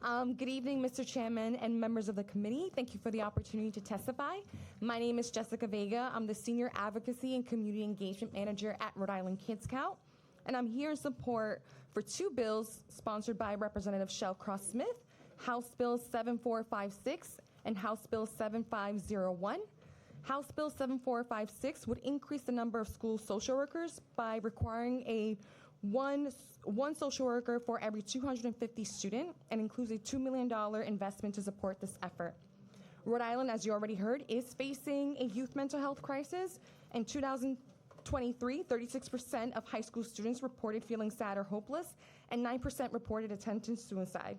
Good evening, Mr. Chairman and members of the committee. Thank you for the opportunity to testify. My name is Jessica Vega. I'm the Senior Advocacy and Community Engagement Manager at Rhode Island Kids Count, and I'm here in support for two bills sponsored by Representative Shellcross Smith, House Bill 7456 and House Bill 7501. House Bill 7456 would increase the number of school social workers by requiring one social worker for every 250 students and includes a $2 million investment to support this effort. Rhode Island, as you already heard, is facing a youth mental health crisis. In 2023, 36% of high school students reported feeling sad or hopeless, and 9% reported attempting suicide.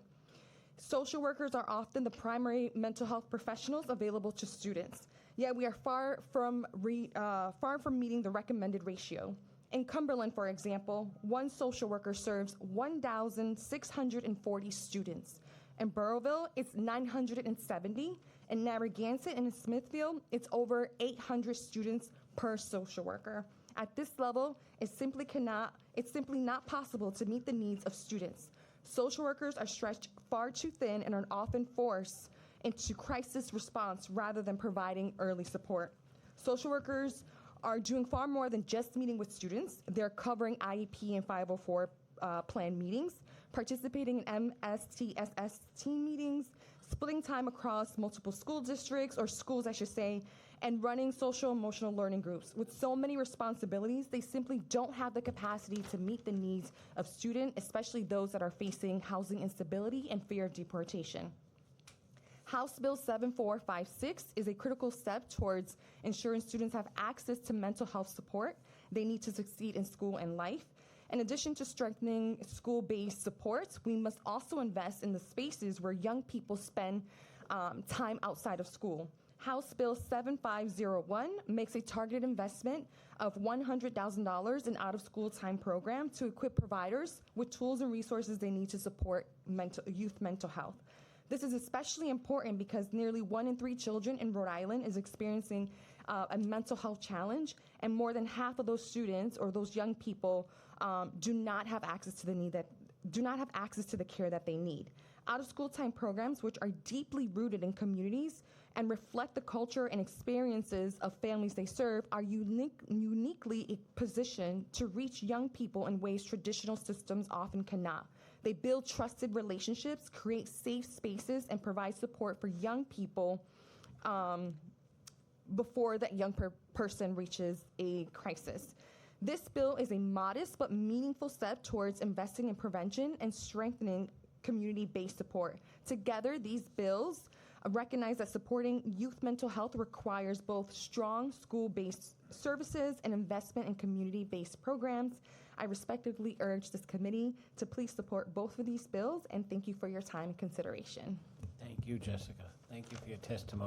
Social workers are often the primary mental health professionals available to students, yet we are far from meeting the recommended ratio. In Cumberland, for example, one social worker serves 1,640 students. In Burrowville, it's 970. In Narragansett and in Smithfield, it's over 800 students per social worker. At this level, it's simply not possible to meet the needs of students. Social workers are stretched far too thin and are often forced into crisis response rather than providing early support. Social workers are doing far more than just meeting with students. They're covering IEP and 504 plan meetings, participating in MSTSS team meetings, splitting time across multiple school districts, or schools, I should say, and running social emotional learning groups. With so many responsibilities, they simply don't have the capacity to meet the needs of students, especially those that are facing housing instability and fear of deportation. House Bill 7456 is a critical step towards ensuring students have access to mental health support they need to succeed in school and life. In addition to strengthening school-based supports, we must also invest in the spaces where young people spend time outside of school. House Bill 7501 makes a targeted investment of $100,000 in out-of-school time program to equip providers with tools and resources they need to support youth mental health. This is especially important because nearly 1 in 3 children in Rhode Island is experiencing a mental health challenge, and more than half of those students or those young people do not have access to the care that they need. Out-of-school time programs, which are deeply rooted in communities and reflect the culture and experiences of families they serve, are uniquely positioned to reach young people in ways traditional systems often cannot. They build trusted relationships, create safe spaces, and provide support for young people before that young person reaches a crisis. This bill is a modest but meaningful step towards investing in prevention and strengthening community-based support. Together, these bills recognize that supporting youth mental health requires both strong school-based services and investment in community-based programs. I respectfully urge this committee to please support both of these bills, and thank you for your time and consideration. Thank you, Jessica. Thank you for your testimony.